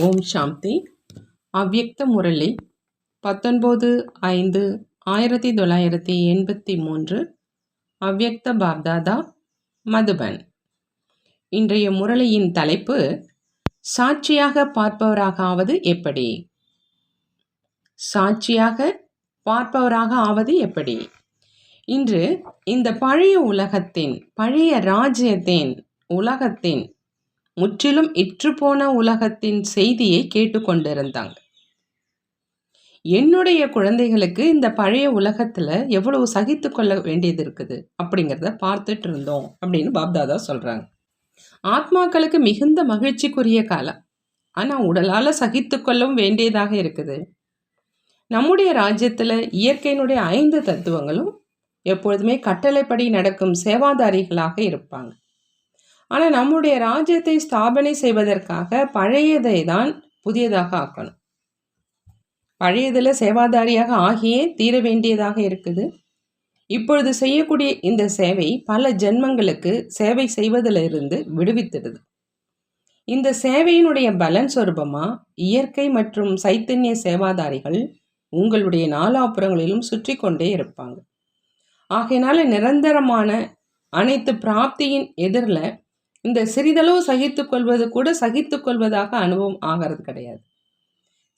ஓம் சாந்தி. அவ்யக்த முரளி 19/5/1983. அவ்யக்த பாப்தாதா, மதுபன். இன்றைய முரளியின் தலைப்பு சாட்சியாக பார்ப்பவராக ஆவது எப்படி. சாட்சியாக பார்ப்பவராக ஆவது எப்படி? இன்று இந்த பழைய உலகத்தின், பழைய ராஜ்யத்தின், உலகத்தின், முற்றிலும் இற்றுப்போன உலகத்தின் செய்தியை கேட்டுக்கொண்டிருந்தாங்க. என்னுடைய குழந்தைகளுக்கு இந்த பழைய உலகத்துல எவ்வளவு சகித்து கொள்ள வேண்டியது இருக்குது அப்படிங்கிறத பார்த்துட்டு இருந்தோம் அப்படின்னு பாப்தாதா சொல்றாங்க. ஆத்மாக்களுக்கு மிகுந்த மகிழ்ச்சிக்குரிய காலம், ஆனா உடலால சகித்து கொள்ளவும் வேண்டியதாக இருக்குது. நம்முடைய ராஜ்யத்துல இயற்கையினுடைய 5 தத்துவங்களும் எப்பொழுதுமே கட்டளைப்படி நடக்கும் சேவாதாரிகளாக இருப்பாங்க. ஆனால் நம்முடைய ராஜ்யத்தை ஸ்தாபனை செய்வதற்காக பழையதை தான் புதியதாக ஆக்கணும். பழையதில் சேவாதாரியாக ஆகியே தீர வேண்டியதாக இருக்குது. இப்பொழுது செய்யக்கூடிய இந்த சேவை பல ஜென்மங்களுக்கு சேவை செய்வதிலிருந்து விடுவித்திடுது. இந்த சேவையினுடைய பலன் சொரூபமா இயற்கை மற்றும் சைத்தன்ய சேவாதாரிகள் உங்களுடைய நாலாபுறங்களிலும் சுற்றி கொண்டே இருப்பாங்க. ஆகையினால நிரந்தரமான அனைத்து பிராப்தியின் எதிரில் இந்த சிறிதளவு சகித்து கொள்வது கூட சகித்து கொள்வதாக அனுபவம் ஆகிறது கிடையாது.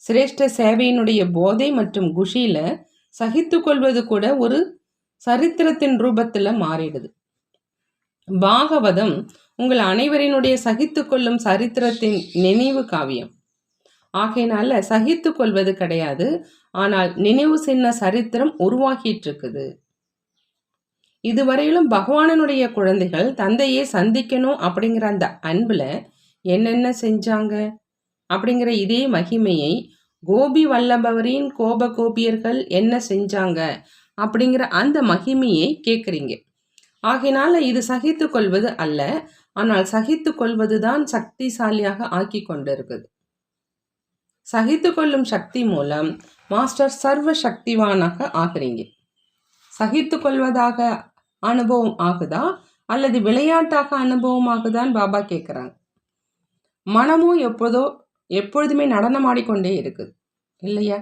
சிரேஷ்ட சேவையினுடைய போதை மற்றும் குஷியில சகித்து கொள்வது கூட ஒரு சரித்திரத்தின் ரூபத்தில் மாறிடுது. பாகவதம் உங்கள் அனைவரினுடைய சகித்து கொள்ளும் சரித்திரத்தின் நினைவு காவியம். ஆகையினால சகித்து கொள்வது கிடையாது, ஆனால் நினைவு சின்ன சரித்திரம் உருவாக்கிட்டு இருக்குது. இதுவரையிலும் பகவானனுடைய குழந்தைகள் தந்தையை சந்திக்கணும் அப்படிங்கிற அந்த அன்புல என்னென்ன செஞ்சாங்க அப்படிங்கிற இதே மகிமையை கோபி வல்லபவரின் கோபியர்கள் என்ன செஞ்சாங்க அப்படிங்கிற அந்த மகிமையை கேட்குறீங்க. ஆகினால இது சகித்து கொள்வது அல்ல, ஆனால் சகித்து கொள்வதுதான் சக்திசாலியாக ஆக்கி கொண்டு இருக்குது. சகித்து கொள்ளும் சக்தி மூலம் மாஸ்டர் சர்வ சக்திவானாக ஆகிறீங்க. சகித்து கொள்வதாக அனுபவம் ஆகுதா அல்லது விளையாட்டாக அனுபவம் ஆகுதான்னு பாபா கேட்குறாங்க. மனமும் எப்பொழுதுமே நடனமாடிக்கொண்டே இருக்குது இல்லையா?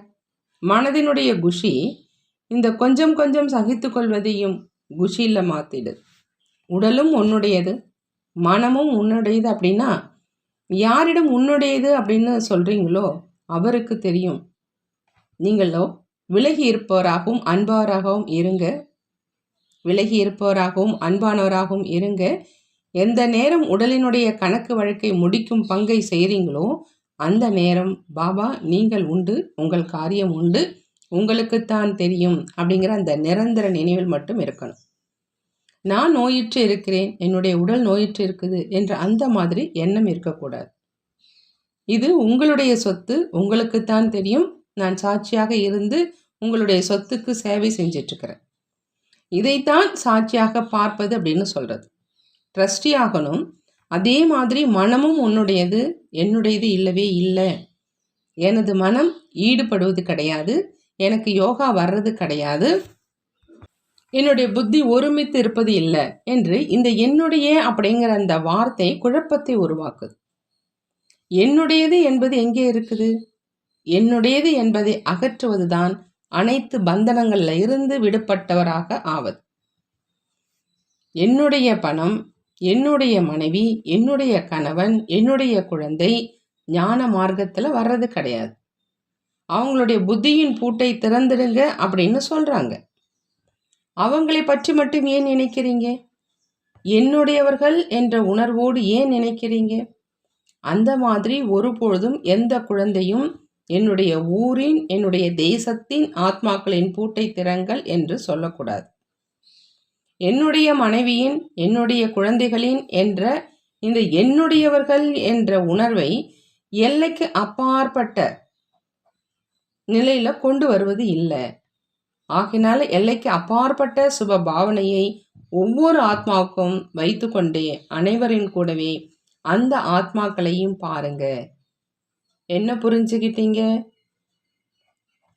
மனதினுடைய குஷி இந்த கொஞ்சம் கொஞ்சம் சகித்து கொள்வதையும் குஷியில் மாற்றிடுது. உடலும் உன்னுடையது, மனமும் உன்னுடையது. அப்படின்னா யாரிடம் உன்னுடையது அப்படின்னு சொல்கிறீங்களோ அவருக்கு தெரியும். நீங்களோ விலகி இருப்பவராகவும் அன்பாராகவும் இருங்க. விலகி இருப்பவராகவும் அன்பானவராகவும் இருங்க. எந்த நேரம் உடலினுடைய கணக்கு வழக்கை முடிக்கும் பங்கை செய்கிறீங்களோ அந்த நேரம் பாபா நீங்கள் உண்டு, உங்கள் காரியம் உண்டு, உங்களுக்குத்தான் தெரியும் அப்படிங்கிற அந்த நிரந்தர நினைவில் மட்டும் இருக்கணும். நான் நோயிற்று இருக்கிறேன், என்னுடைய உடல் நோயிற்று இருக்குது என்ற அந்த மாதிரி எண்ணம் இருக்கக்கூடாது. இது உங்களுடைய சொத்து, உங்களுக்குத்தான் தெரியும். நான் சாட்சியாக இருந்து உங்களுடைய சொத்துக்கு சேவை செஞ்சிட்ருக்கிறேன். இதைத்தான் சாட்சியாக பார்ப்பது அப்படின்னு சொல்கிறது. ட்ரஸ்டி ஆகணும். அதே மாதிரி மனமும் உன்னுடையது, என்னுடையது இல்லவே இல்லை. எனது மனம் ஈடுபடுவது கிடையாது, எனக்கு யோகா வர்றது கிடையாது, என்னுடைய புத்தி ஒருமித்து இருப்பது இல்லை என்று இந்த என்னுடைய அப்படிங்கிற அந்த வார்த்தை குழப்பத்தை உருவாக்குது. என்னுடையது என்பது எங்கே இருக்குது? என்னுடையது என்பதை அகற்றுவதுதான் அனைத்து பந்தனங்கள்ல இருந்து விடுபட்டவராக ஆவது. என்னுடைய பணம், என்னுடைய மனைவி, என்னுடைய கணவன், என்னுடைய குழந்தை ஞான மார்க்கத்துல வர்றது கிடையாது. அவங்களுடைய புத்தியின் பூட்டை திறந்துடுங்க அப்படின்னு சொல்றாங்க. அவங்களை பற்றி மட்டும் ஏன் நினைக்கிறீங்க? என்னுடையவர்கள் என்ற உணர்வோடு ஏன் நினைக்கிறீங்க? அந்த மாதிரி ஒருபொழுதும் எந்த குழந்தையும் என்னுடைய ஊரின், என்னுடைய தேசத்தின் ஆத்மாக்களின் பூட்டை திறங்கள் என்று சொல்லக்கூடாது. என்னுடைய மனைவியின், என்னுடைய குழந்தைகளின் என்ற இந்த என்னுடையவர்கள் என்ற உணர்வை எல்லைக்கு அப்பாற்பட்ட நிலையில கொண்டு வருவது இல்லை. ஆகினால எல்லைக்கு அப்பாற்பட்ட சுப பாவனையை ஒவ்வொரு ஆத்மாவுக்கும் வைத்து கொண்டே அனைவரின் கூடவே அந்த ஆத்மாக்களையும் பாருங்க. என்ன புரிஞ்சுக்கிட்டீங்க?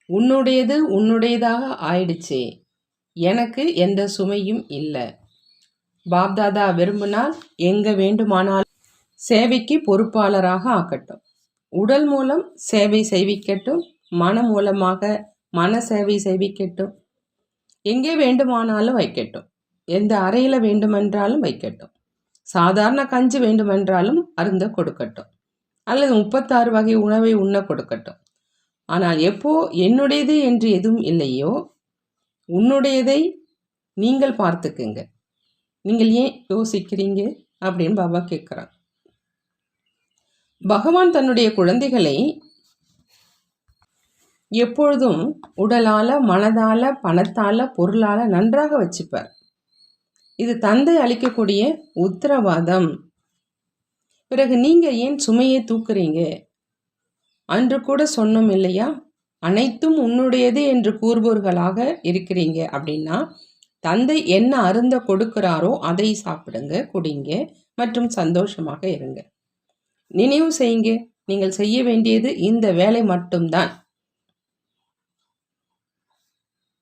உன்னுடையது உன்னுடையதாக ஆயிடுச்சு, எனக்கு எந்த சுமையும் இல்லை. பாப்தாதா விரும்பினால் எங்க வேண்டுமானால் சேவைக்கு பொறுப்பாளராக ஆக்கட்டும். உடல் மூலம் சேவை செய்விக்கட்டும், மனம் மூலமாக மன சேவை செய்விக்கட்டும், எங்கே வேண்டுமானாலும் வைக்கட்டும், எந்த அறையில் வேண்டுமென்றாலும் வைக்கட்டும், சாதாரண கஞ்சி வேண்டுமென்றாலும் அருந்த கொடுக்கட்டும், அல்லது 36 வகை உணவை உண்ண கொடுக்கட்டும். ஆனால் எப்போ என்னுடையது என்று எதுவும் இல்லையோ, உன்னுடையதை நீங்கள் பார்த்துக்குங்க, நீங்கள் ஏன் யோசிக்கிறீங்க அப்படின்னு பாபா கேட்குறாங்க. பகவான் தன்னுடைய குழந்தைகளை எப்பொழுதும் உடலால், மனதால், பணத்தால், பொருளால் நன்றாக வச்சுப்பார். இது தந்தை அளிக்கக்கூடிய உத்தரவாதம். பிறகு நீங்கள் ஏன் சுமையை தூக்குறீங்க? அன்று கூட சொன்னோம் இல்லையா, அனைத்தும் உன்னுடையது என்று கூறுபவர்களாக இருக்கிறீங்க அப்படின்னா தந்தை என்ன அருந்த கொடுக்கிறாரோ அதை சாப்பிடுங்க, குடிங்க மற்றும் சந்தோஷமாக இருங்க. நினைவு செய்யுங்க, நீங்கள் செய்ய வேண்டியது இந்த வேலை மட்டும்தான்.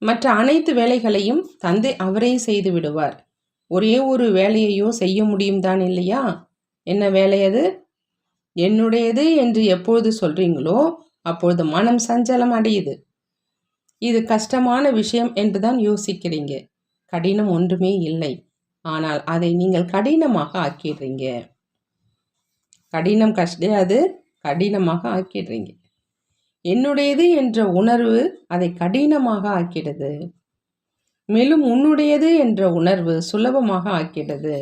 மற்ற அனைத்து வேலைகளையும் தந்தை அவரே செய்து விடுவார். ஒரே ஒரு வேலையையோ செய்ய முடியும் தான் இல்லையா? என்ன வேலை அது? என்னுடையது என்று எப்பொழுது சொல்றீங்களோ அப்பொழுது மனம் சஞ்சலம் அடையுது. இது கஷ்டமான விஷயம் என்று தான் யோசிக்கிறீங்க. கடினம் ஒன்றுமே இல்லை, ஆனால் அதை நீங்கள் கடினமாக ஆக்கிடுறீங்க. கடினம் கிடையாது, கடினமாக ஆக்கிடுறீங்க. என்னுடையது என்ற உணர்வு அதை கடினமாக ஆக்கிடுது. மேலும் உன்னுடையது என்ற உணர்வு சுலபமாக ஆக்கிடுது.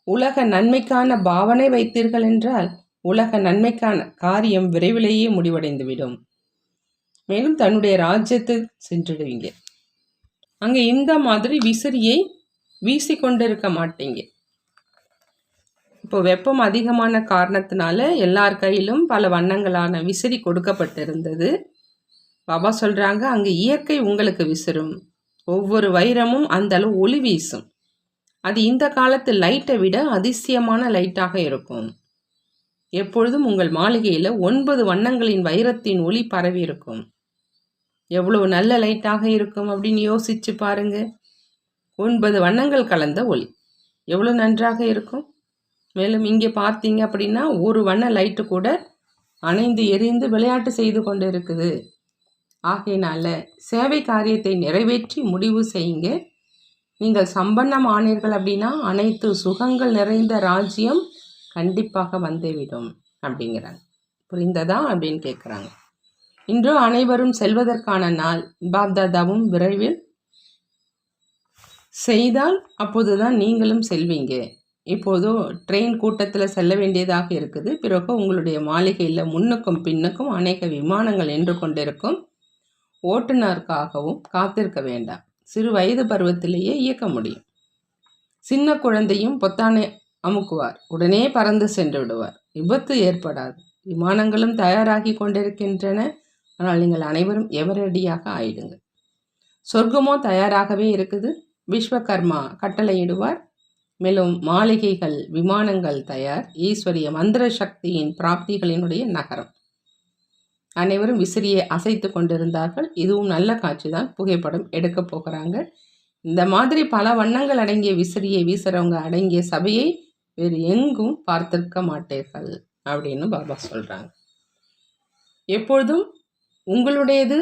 உலக நன்மைக்கான பாவனை வைத்தீர்கள் என்றால் உலக நன்மைக்கான காரியம் விரைவிலேயே முடிவடைந்துவிடும். மேலும் தன்னுடைய ராஜ்யத்தில் சென்றுடுவீங்க. அங்கே இந்த மாதிரி விசிறியை வீசிக்கொண்டிருக்க மாட்டீங்க. இப்போ வெப்பம் அதிகமான காரணத்தினால எல்லார் கையிலும் பல வண்ணங்களான விசிறி கொடுக்கப்பட்டிருந்தது. பாபா சொல்கிறாங்க, அங்கே இயற்கை உங்களுக்கு விசிறும். ஒவ்வொரு வைரமும் அந்த அளவு ஒளி வீசும். அது இந்த காலத்து லைட்டை விட அதிசயமான லைட்டாக இருக்கும். எப்பொழுதும் உங்கள் மாளிகையில் 9 வண்ணங்களின் வைரத்தின் ஒளி பரவி இருக்கும். எவ்வளவு நல்ல லைட்டாக இருக்கும் அப்படின்னு யோசிச்சு பாருங்க. 9 வண்ணங்கள் கலந்த ஒளி எவ்வளோ நன்றாக இருக்கும். மேலும் இங்கே பார்த்தீங்க அப்படின்னா ஒரு வண்ண லைட்டு கூட அணைந்து எரிந்து விளையாட்டு செய்து கொண்டு இருக்குது. ஆகையினால சேவை காரியத்தை நிறைவேற்றி முடிவு செய்யுங்க. நீங்கள் சம்பன்னம் ஆனீர்கள் அப்படின்னா அனைத்து சுகங்கள் நிறைந்த ராஜ்யம் கண்டிப்பாக வந்துவிடும் அப்படிங்கிறாங்க. புரிந்ததா அப்படின்னு கேட்குறாங்க. இன்று அனைவரும் செல்வதற்கான நாள். பாப்தாதாவும் விரைவில் செய்தால் அப்போதுதான் நீங்களும் செல்வீங்க. இப்போது ட்ரெயின் கூட்டத்தில் செல்ல வேண்டியதாக இருக்குது. பிறகு உங்களுடைய மாளிகையில் முன்னுக்கும் பின்னுக்கும் அநேக விமானங்கள் நின்று கொண்டிருக்கும். ஓட்டுநருக்காகவும் காத்திருக்க வேண்டாம். சிறு வயது பருவத்திலேயே இயக்க முடியும். சின்ன குழந்தையும் பொத்தானை அமுக்குவார், உடனே பறந்து சென்று விடுவார். விபத்து ஏற்படாது. விமானங்களும் தயாராகி கொண்டிருக்கின்றன. ஆனால் நீங்கள் அனைவரும் எவரடியாக ஆயிடுங்க. சொர்க்கமோ தயாராகவே இருக்குது. விஸ்வகர்மா கட்டளையிடுவார். மேலும் மாளிகைகள், விமானங்கள் தயார். ஈஸ்வரிய மந்திர சக்தியின் பிராப்திகளினுடைய நகரம். அனைவரும் விசிறியை அசைத்து கொண்டிருந்தார்கள். இதுவும் நல்ல காட்சி தான். புகைப்படம் எடுக்க போகிறாங்க. இந்த மாதிரி பல வண்ணங்கள் அடங்கிய விசிறியை வீசுறவங்க அடங்கிய சபையை வேறு எங்கும் பார்த்திருக்க மாட்டீர்கள் அப்படின்னு பாபா சொல்கிறாங்க. எப்பொழுதும் உங்களுடையது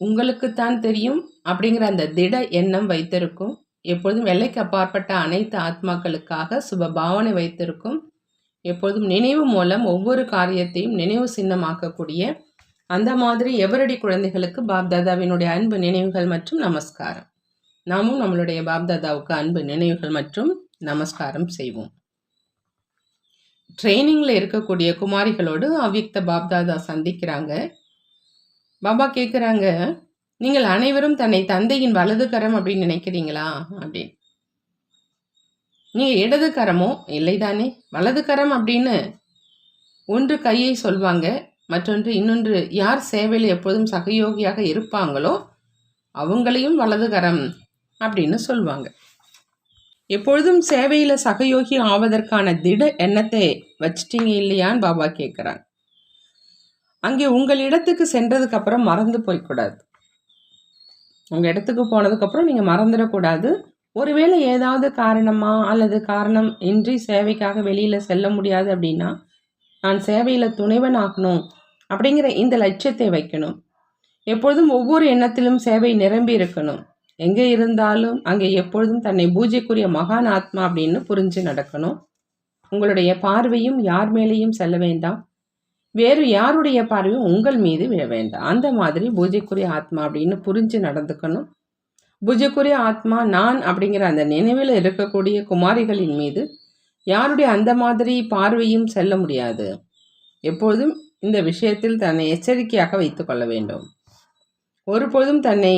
உங்களுக்குத்தான் தெரியும் அப்படிங்கிற அந்த திட எண்ணம் வைத்திருக்கும். எப்பொழுதும் எல்லைக்கு அப்பாற்பட்ட அனைத்து ஆத்மாக்களுக்காக சுப பாவனை வைத்திருக்கும். எப்பொழுதும் நினைவு மூலம் ஒவ்வொரு காரியத்தையும் நினைவு சின்னமாக்கக்கூடிய அந்த மாதிரி எவரடி குழந்தைகளுக்கு பாப்தாதாவினுடைய அன்பு நினைவுகள் மற்றும் நமஸ்காரம். நாமும் நம்மளுடைய பாப்தாதாவுக்கு அன்பு நினைவுகள் மற்றும் நமஸ்காரம் செய்வோம். ட்ரைனிங்கில் இருக்கக்கூடிய குமாரிகளோடு அவ்யக்த பாப்தாதா சந்திக்கிறாங்க. பாபா கேட்குறாங்க, நீங்கள் அனைவரும் தன்னை தந்தையின் வலது கரம் அப்படின்னு நினைக்கிறீங்களா அப்படின்னு. நீங்கள் இடது கரமோ இல்லை தானே? வலது கரம் அப்படின்னு ஒன்று கையை சொல்வாங்க, மற்றொன்று இன்னொன்று யார் சேவையில் எப்போதும் சகயோகியாக இருப்பாங்களோ அவங்களையும் வலது கரம் அப்படின்னு சொல்லுவாங்க. எப்பொழுதும் சேவையில் சகயோகி ஆவதற்கான திட எண்ணத்தை வச்சிட்டீங்க இல்லையான்னு பாபா கேட்குறாங்க. அங்கே உங்கள் இடத்துக்கு சென்றதுக்கப்புறம் மறந்து போய்க்கூடாது. உங்கள் இடத்துக்கு போனதுக்கப்புறம் நீங்கள் மறந்துடக்கூடாது. ஒருவேளை ஏதாவது காரணமா அல்லது காரணம் இன்றி சேவைக்காக வெளியில் செல்ல முடியாது அப்படின்னா நான் சேவையில் துணைவன் ஆகணும் அப்படிங்கிற இந்த லட்சியத்தை வைக்கணும். எப்பொழுதும் ஒவ்வொரு எண்ணத்திலும் சேவை நிரம்பி இருக்கணும். எங்கே இருந்தாலும் அங்கே எப்பொழுதும் தன்னை பூஜைக்குரிய மகான் ஆத்மா அப்படின்னு புரிஞ்சு நடக்கணும். உங்களுடைய பார்வையும் யார் மேலேயும் செல்ல வேண்டாம். வேறு யாருடைய பார்வையும் உங்கள் மீது விழ வேண்டாம். அந்த மாதிரி பூஜைக்குரிய ஆத்மா அப்படின்னு புரிஞ்சு நடந்துக்கணும். பூஜைக்குரிய ஆத்மா நான் அப்படிங்கிற அந்த நினைவில் இருக்கக்கூடிய குமாரிகளின் மீது யாருடைய அந்த மாதிரி பார்வையும் செல்ல முடியாது. எப்பொழுதும் இந்த விஷயத்தில் தன்னை எச்சரிக்கையாக வைத்து கொள்ள வேண்டும். ஒருபொழுதும் தன்னை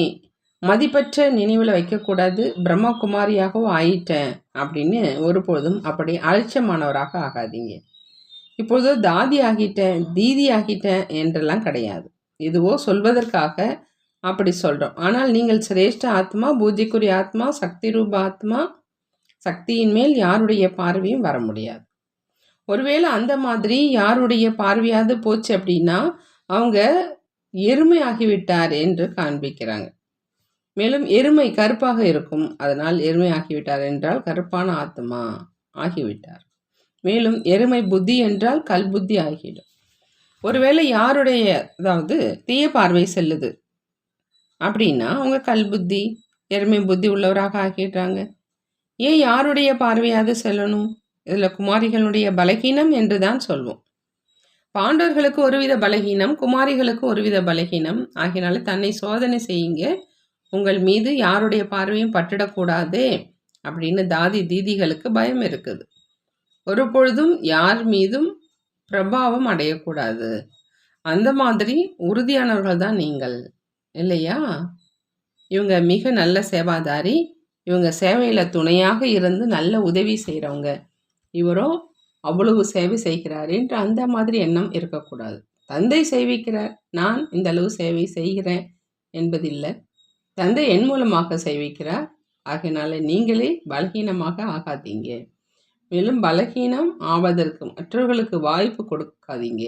மதிப்பற்ற நினைவில் வைக்கக்கூடாது. பிரம்மகுமாரியாகவும் ஆயிட்டேன் அப்படின்னு ஒருபொழுதும் அப்படி அலட்சியமானவராக ஆகாதீங்க. இப்பொழுது தாதி ஆகிட்டேன், தீதி ஆகிட்டேன் என்றெல்லாம் கிடையாது. இதுவோ சொல்வதற்காக அப்படி சொல்கிறோம். ஆனால் நீங்கள் சிரேஷ்ட ஆத்மா, பூஜைக்குரிய ஆத்மா, சக்தி ரூப ஆத்மா. சக்தியின் மேல் யாருடைய பார்வையும் வர முடியாது. ஒருவேளை அந்த மாதிரி யாருடைய பார்வையாவது போச்சு அப்படின்னா அவங்க எருமை ஆகிவிட்டார் என்று காண்பிக்கிறாங்க. மேலும் எருமை கருப்பாக இருக்கும், அதனால் எருமை ஆகிவிட்டார் என்றால் கருப்பான ஆத்மா ஆகிவிட்டார். மேலும் எருமை புத்தி என்றால் கல் புத்தி ஆகிடும். ஒருவேளை யாருடைய அதாவது தீய பார்வை செல்லுது அப்படின்னா அவங்க கல் புத்தி எருமை புத்தி உள்ளவராக ஆக்கிடுறாங்க. ஏன் யாருடைய பார்வையாவது செல்லணும்? இதில் குமாரிகளுடைய பலகீனம் என்று தான் சொல்வோம். பாண்டவர்களுக்கு ஒருவித பலகீனம், குமாரிகளுக்கு ஒருவித பலகீனம் ஆகினால தன்னை சோதனை செய்யுங்க. உங்கள் மீது யாருடைய பார்வையும் பட்டிடக்கூடாதே அப்படின்னு தாதி தீதிகளுக்கு பயம் இருக்குது. ஒரு பொழுதும் யார் மீதும் பிரபாவம் அடையக்கூடாது. அந்த மாதிரி உறுதியானவர்கள் தான் நீங்கள் இல்லையா? இவங்க மிக நல்ல சேவாதாரி, இவங்க சேவையில் துணையாக இருந்து நல்ல உதவி செய்கிறவங்க, இவரோ அவ்வளவு சேவை செய்கிறார் என்று அந்த மாதிரி எண்ணம் இருக்கக்கூடாது. தந்தை சேவிக்கிறார், நான் இந்த அளவு சேவை செய்கிறேன் என்பதில்லை. தந்தை என் மூலமாக சேவிக்கிறார், ஆகையினால நீங்களே பலகீனமாக ஆகாதீங்க. மேலும் பலகீனம் ஆவதற்கு மற்றவர்களுக்கு வாய்ப்பு கொடுக்காதீங்க.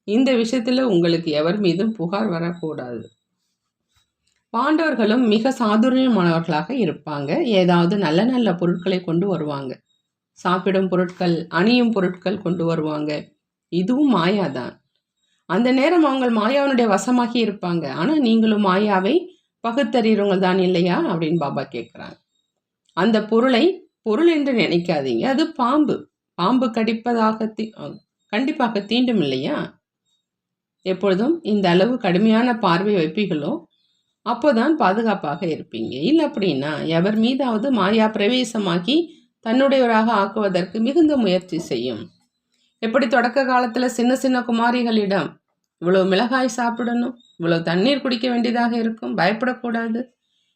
இந்த விஷயத்தில் உங்களுக்கு எவர் மீதும் புகார் வரக்கூடாது. பாண்டவர்களும் மிக சாதுரியமானவர்களாக இருப்பாங்க. ஏதாவது நல்ல நல்ல பொருட்களை கொண்டு வருவாங்க. சாப்பிடும் பொருட்கள், அணியும் பொருட்கள் கொண்டு வருவாங்க. இதுவும் மாயாதான். அந்த நேரம் அவங்க மாயாவினுடைய வசமாகி இருப்பாங்க. ஆனால் நீங்களும் மாயாவை பகுத்தறிகிறவங்க தான் இல்லையா அப்படின்னு பாபா கேட்குறாங்க. அந்த பொருளை பொருள் என்று நினைக்காதீங்க. அது பாம்பு. பாம்பு கடிப்பதாக கண்டிப்பாக தீண்டும் இல்லையா? எப்பொழுதும் இந்த அளவு கடுமையான பார்வை வைப்பீங்களோ அப்போதான் பாதுகாப்பாக இருப்பீங்க. இல்லை அப்படின்னா எவர் மீதாவது மாயா பிரவேசமாகி தன்னுடையவராக ஆக்குவதற்கு மிகுந்த முயற்சி செய்யும். எப்படி தொடக்க காலத்தில் சின்ன சின்ன குமாரிகளிடம் இவ்வளோ மிளகாய் சாப்பிடணும், இவ்வளோ தண்ணீர் குடிக்க வேண்டியதாக இருக்கும், பயப்படக்கூடாது.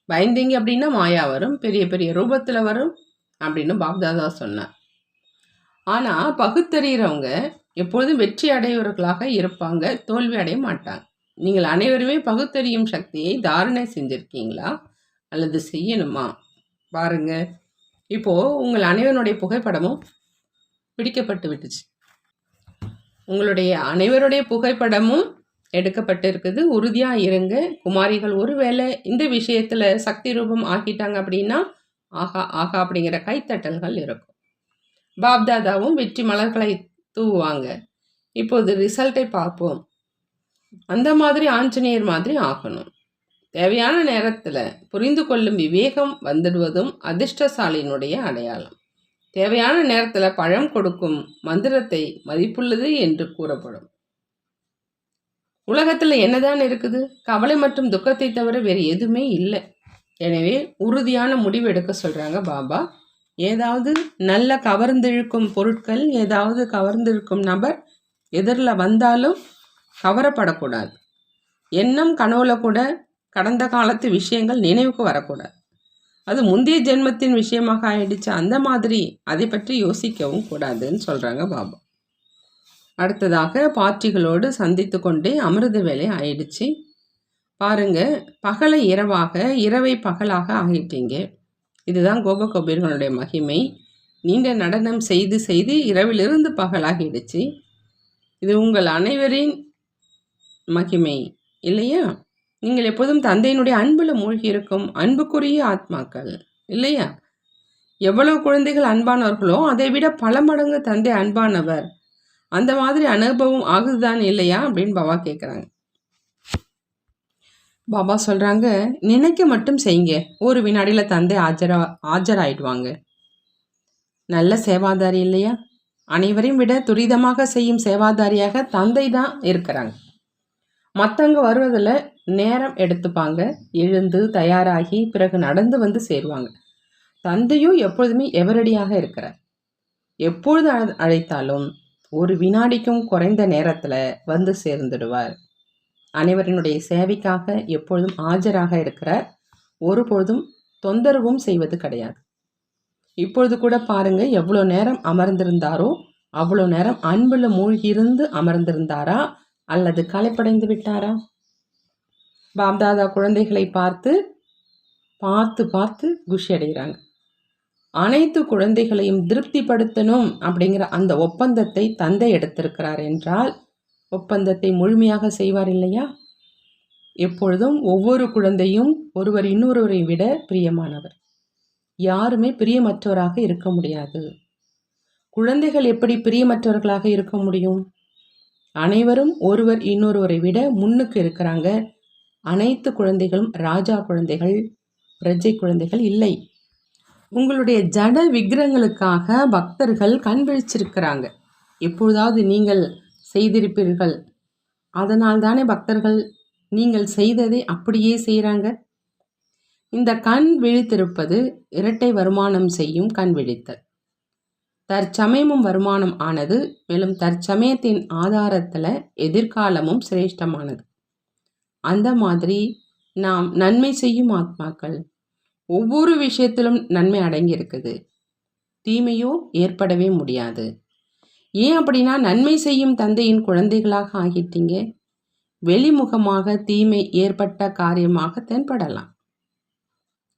பயந்தீங்க அப்படின்னா மாயா வரும், பெரிய பெரிய ரூபத்தில் வரும் அப்படின்னு பாப்தாதா சொன்னார். ஆனால் பகுத்தறிகிறவங்க எப்பொழுதும் வெற்றி அடையவர்களாக இருப்பாங்க, தோல்வி அடைய மாட்டாங்க. நீங்கள் அனைவருமே பகுத்தறியும் சக்தியை தாரணை செஞ்சுருக்கீங்களா அல்லது செய்யணுமா பாருங்க. இப்போது உங்கள் அனைவருடைய புகைப்படமும் பிடிக்கப்பட்டு விட்டுச்சு. உங்களுடைய அனைவருடைய புகைப்படமும் எடுக்கப்பட்டு இருக்குது. உறுதியாக இருங்க. குமாரிகள் ஒருவேளை இந்த விஷயத்தில் சக்தி ரூபம் ஆக்கிட்டாங்க அப்படின்னா ஆஹா ஆஹா அப்படிங்கிற கைத்தட்டல்கள் இருக்கும். பாப்தாதாவும் வெற்றி மலர்களை தூவுவாங்க. இப்போது ரிசல்ட்டை பார்ப்போம். அந்த மாதிரி ஆஞ்சநேயர் மாதிரி ஆகணும். தேவையான நேரத்தில் புரிந்து கொள்ளும் விவேகம் வந்துடுவதும் அதிர்ஷ்டசாலியினுடைய அடையாளம். தேவையான நேரத்தில் பழம் கொடுக்கும் மந்திரத்தை மதிப்புள்ளது என்று கூறப்படும். உலகத்தில் என்னதான் இருக்குது? கவலை மற்றும் துக்கத்தை தவிர வேறு எதுவுமே இல்லை. எனவே உறுதியான முடிவு எடுக்க சொல்கிறாங்க பாபா. ஏதாவது நல்ல கவர்ந்திழுக்கும் பொருட்கள், ஏதாவது கவர்ந்திருக்கும் நபர் எதிரில் வந்தாலும் கவரப்படக்கூடாது. எண்ணம் கனவுல கூட கடந்த காலத்து விஷயங்கள் நினைவுக்கு வரக்கூடாது. அது முந்தைய ஜென்மத்தின் விஷயமாக ஆயிடுச்சு, அந்த மாதிரி அதை பற்றி யோசிக்கவும் கூடாதுன்னு சொல்கிறாங்க பாபா. அடுத்ததாக பார்ட்டிகளோடு சந்தித்து கொண்டே அமிர்த வேலை ஆயிடுச்சு. பாருங்க, பகலை இரவாக, இரவை பகலாக ஆகிட்டீங்க. இதுதான் கோபகோபியர்களுடைய மகிமை. நீண்ட நடனம் செய்து செய்து இரவிலிருந்து பகலாகிடுச்சு. இது உங்கள் அனைவரின் மகிமை இல்லையா? நீங்கள் எப்போதும் தந்தையினுடைய அன்பில் மூழ்கி இருக்கும் அன்புக்குரிய ஆத்மாக்கள் இல்லையா? எவ்வளவு குழந்தைகள் அன்பானவர்களோ அதை விட பல மடங்கு தந்தை அன்பானவர். அந்த மாதிரி அனுபவம் ஆகுதுதான் இல்லையா அப்படின்னு பாபா கேட்குறாங்க. பாபா சொல்கிறாங்க, நினைக்க மட்டும் செய்யுங்க, ஒரு வினாடியில் தந்தை ஆஜராயிடுவாங்க. நல்ல சேவாதாரி இல்லையா? அனைவரையும் விட துரிதமாக செய்யும் சேவாதாரியாக தந்தை தான் இருக்கிறாங்க. மற்றவங்க வருவதில் நேரம் எடுத்துப்பாங்க, எழுந்து தயாராகி பிறகு நடந்து வந்து சேருவாங்க. தந்தையும் எப்பொழுதுமே எவரடியாக இருக்கிறார். எப்பொழுது அழைத்தாலும் ஒரு வினாடிக்கும் குறைந்த நேரத்தில் வந்து சேர்ந்துடுவார். அனைவரினுடைய சேவைக்காக எப்பொழுதும் ஆஜராக இருக்கிறார். ஒருபொழுதும் தொந்தரவும் செய்வது கிடையாது. இப்பொழுது கூட பாருங்க, எவ்வளோ நேரம் அமர்ந்திருந்தாரோ அவ்வளோ நேரம் அன்பில் மூழ்கியிருந்து அமர்ந்திருந்தாரா அல்லது களைப்படைந்து விட்டாரா? பாப்தாதா குழந்தைகளை பார்த்து பார்த்து பார்த்து குஷி அடைகிறாங்க. அனைத்து குழந்தைகளையும் திருப்திப்படுத்தணும் அப்படிங்கிற அந்த ஒப்பந்தத்தை தந்தை எடுத்திருக்கிறார் என்றால் ஒப்பந்தத்தை முழுமையாக செய்வார் இல்லையா? எப்பொழுதும் ஒவ்வொரு குழந்தையும் ஒருவர் இன்னொருவரை விட பிரியமானவர். யாருமே பிரியமற்றவராக இருக்க முடியாது. குழந்தைகள் எப்படி பிரியமற்றவர்களாக இருக்க முடியும்? அனைவரும் ஒருவர் இன்னொருவரை விட முன்னுக்கு இருக்கிறாங்க. அனைத்து குழந்தைகளும் ராஜா குழந்தைகள், பிரஜை குழந்தைகள் இல்லை. உங்களுடைய ஜட விக்கிரகங்களுக்காக பக்தர்கள் கண் விழிச்சிருக்கிறாங்க. எப்பொழுதாவது நீங்கள் செய்திருப்பீர்கள். அதனால் தானே பக்தர்கள் நீங்கள் செய்ததை அப்படியே செய்கிறாங்க. இந்த கண் விழித்திருப்பது இரட்டை வருமானம் செய்யும் கண் விழித்தல். தற்சமயமும் வருமானம் ஆனது, மேலும் தற்சமயத்தின் ஆதாரத்தில் எதிர்காலமும் சிரேஷ்டமானது. அந்த மாதிரி நாம் நன்மை செய்யும் ஆத்மாக்கள். ஒவ்வொரு விஷயத்திலும் நன்மை அடங்கி இருக்குது. தீமையோ ஏற்படவே முடியாது. ஏன் அப்படின்னா, நன்மை செய்யும் தந்தையின் குழந்தைகளாக ஆகிட்டீங்க. வெளிமுகமாக தீமை ஏற்பட்ட காரியமாக தென்படலாம்.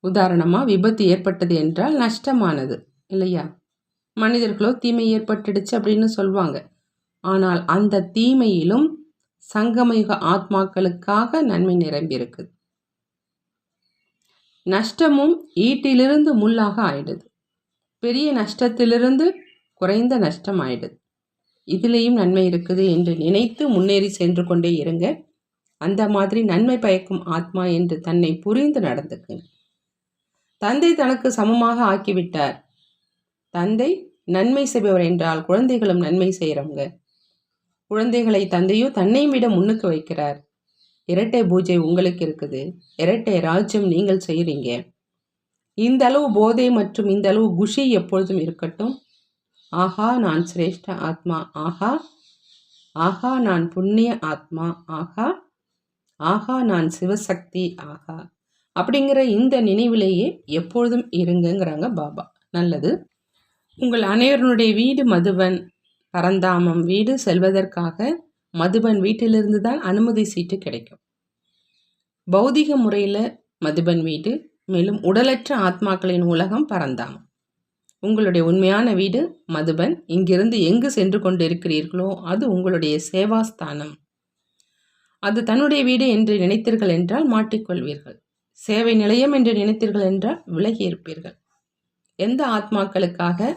உதாரணமாக, விபத்து ஏற்பட்டது என்றால் நஷ்டமானது இல்லையா? மனிதர்களோ தீமை ஏற்பட்டுடுச்சு அப்படின்னு சொல்லுவாங்க. ஆனால் அந்த தீமையிலும் சங்கமயுக ஆத்மாக்களுக்காக நன்மை நிரம்பி இருக்குது. நஷ்டமும் ஈட்டிலிருந்து முள்ளாக ஆயிடுது. பெரிய நஷ்டத்திலிருந்து குறைந்த நஷ்டம் ஆயிடுது. இதிலேயும் நன்மை இருக்குது என்று நினைத்து முன்னேறி சென்று கொண்டே இருங்க. அந்த மாதிரி நன்மை பயக்கும் ஆத்மா என்று தன்னை புரிந்து நடந்துக்குங்க. தந்தை தனக்கு சமமாக ஆக்கிவிட்டார். தந்தை நன்மை செய்பவர் என்றால் குழந்தைகளும் நன்மை செய்கிறவங்க. குழந்தைகளை தந்தையோ தன்னை விட முன்னுக்கு வைக்கிறார். இரட்டை பூஜை உங்களுக்கு இருக்குது. இரட்டை ராஜ்யம் நீங்கள் செய்கிறீங்க. இந்த அளவு போதை மற்றும் இந்த அளவு குஷி எப்பொழுதும் இருக்கட்டும். ஆஹா, நான் சிரேஷ்ட ஆத்மா. ஆஹா ஆஹா, நான் புண்ணிய ஆத்மா. ஆஹா ஆஹா, நான் சிவசக்தி. ஆஹா அப்படிங்கிற இந்த நினைவிலேயே எப்பொழுதும் இருங்கங்கிறாங்க பாபா. நல்லது. உங்கள் அனைவருடைய வீடு மதுபன் பரந்தாமம் வீடு செல்வதற்காக மதுபன் வீட்டிலிருந்து தான் அனுமதி சீட்டு கிடைக்கும். பௌதிக முறையில் மதுபன் வீடு, மேலும் உடலற்ற ஆத்மாக்களின் உலகம் பரந்தாமம். உங்களுடைய உண்மையான வீடு மதுபன். இங்கிருந்து எங்கு சென்று கொண்டு இருக்கிறீர்களோ அது உங்களுடைய சேவாஸ்தானம். அது தன்னுடைய வீடு என்று நினைத்தீர்கள் என்றால் மாட்டிக்கொள்வீர்கள். சேவை நிலையம் என்று நினைத்தீர்கள் என்றால் விலகி இருப்பீர்கள். எந்த ஆத்மாக்களுக்காக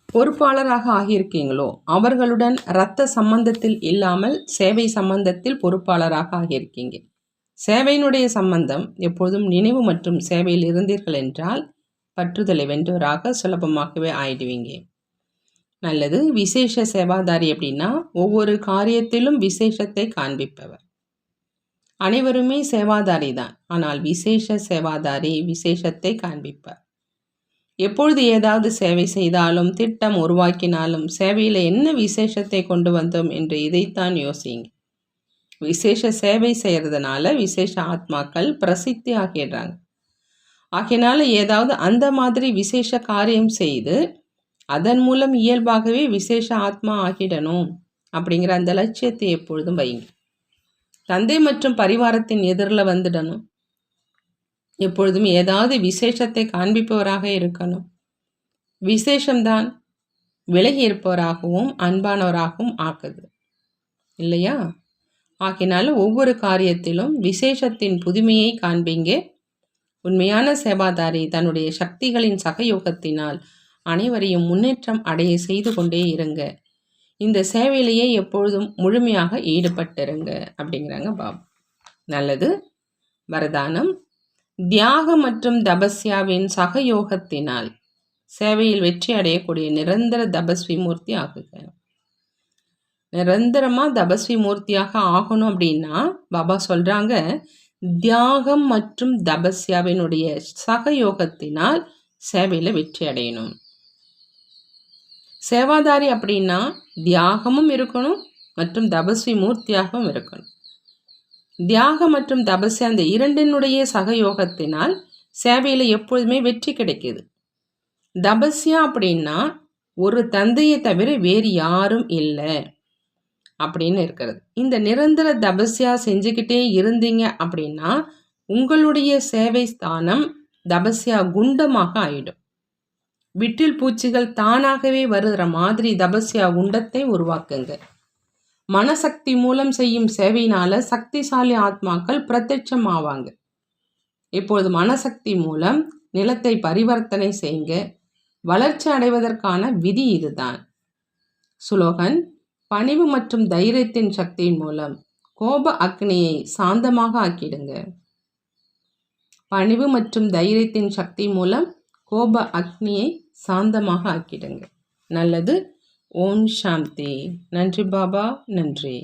பொறுப்பாளராக ஆகியிருக்கீங்களோ அவர்களுடன் இரத்த சம்பந்தத்தில் இல்லாமல் சேவை சம்பந்தத்தில் பொறுப்பாளராக ஆகியிருக்கீங்க. சேவையினுடைய சம்பந்தம் எப்பொழுதும் நினைவு மற்றும் சேவையில் இருந்தீர்கள் என்றால் பற்றுதலை வென்றவராக சுலபமாகவே ஆயிடுவீங்க. நல்லது. விசேஷ சேவாதாரி அப்படின்னா ஒவ்வொரு காரியத்திலும் விசேஷத்தை காண்பிப்பவர். அனைவருமே சேவாதாரி தான். ஆனால் விசேஷ சேவாதாரி விசேஷத்தை காண்பிப்பார். எப்பொழுது ஏதாவது சேவை செய்தாலும் திட்டம் உருவாக்கினாலும் சேவையில் என்ன விசேஷத்தை கொண்டு வந்தோம் என்று இதைத்தான் யோசிங்க. விசேஷ சேவை செய்கிறதுனால விசேஷ ஆத்மாக்கள் பிரசித்தி ஆகிடுறாங்க. ஆகினால ஏதாவது அந்த மாதிரி விசேஷ காரியம் செய்து அதன் மூலம் இயல்பாகவே விசேஷ ஆத்மா ஆகிடணும் அப்படிங்கிற அந்த லட்சியத்தை எப்பொழுதும் வைங்க. தந்தை மற்றும் பரிவாரத்தின் எதிரில் வந்துடணும். எப்பொழுதும் ஏதாவது விசேஷத்தை காண்பிப்பவராக இருக்கணும். விசேஷம்தான் விலகி இருப்பவராகவும் அன்பானவராகவும் ஆக்குது இல்லையா? ஆகினால ஒவ்வொரு காரியத்திலும் விசேஷத்தின் புதுமையை காண்பீங்க. உண்மையான சேவாதாரி தன்னுடைய சக்திகளின் சகயோகத்தினால் அனைவரையும் முன்னேற்றம் அடைய செய்து கொண்டே இருங்க. இந்த சேவையிலேயே எப்பொழுதும் முழுமையாக ஈடுபட்டிருங்க அப்படிங்கிறாங்க பாபா. நல்லது. வரதானம்: தியாகம் மற்றும் தபஸ்யாவின் சகயோகத்தினால் சேவையில் வெற்றி அடையக்கூடிய நிரந்தர தபஸ்வி மூர்த்தி ஆகுக. நிரந்தரமாக தபஸ்வி மூர்த்தியாக ஆகணும் அப்படின்னா பாபா சொல்கிறாங்க, தியாகம் மற்றும் தபஸ்யாவினுடைய சகயோகத்தினால் சேவையில் வெற்றி அடையணும். சேவாதாரி அப்படின்னா தியாகமும் இருக்கணும் மற்றும் தபஸ்வி மூர்த்தியாகவும் இருக்கணும். தியாகம் மற்றும் தபஸ்யா அந்த இரண்டினுடைய சகயோகத்தினால் சேவையில் எப்பொழுதுமே வெற்றி கிடைக்கிது. தபஸ்யா அப்படின்னா ஒரு தந்தையை தவிர வேறு யாரும் இல்லை அப்படின்னு இருக்கிறது. இந்த நிரந்தர தபஸ்யா செஞ்சுக்கிட்டே இருந்தீங்க அப்படின்னா உங்களுடைய சேவை ஸ்தானம் தபஸ்யா குண்டமாக ஆயிடும். விட்டில் பூச்சிகள் தானாகவே வருகிற மாதிரி தபஸ்யா குண்டத்தை உருவாக்குங்க. மனசக்தி மூலம் செய்யும் சேவையினால சக்திசாலி ஆத்மாக்கள் பிரத்யட்சம் ஆவாங்க. இப்பொழுது மனசக்தி மூலம் நிலத்தை பரிவர்த்தனை செய்யுங்க. வளர்ச்சி அடைவதற்கான விதி இதுதான். சுலோகன்: பணிவு மற்றும் தைரியத்தின் சக்தியின் மூலம் கோப அக்னியை சாந்தமாக ஆக்கிடுங்க. பணிவு மற்றும் தைரியத்தின் சக்தி மூலம் கோப அக்னியை சாந்தமாக ஆக்கிடுங்க. நல்லது. ஓம் சாந்தி. நன்றி பாபா. நன்றி.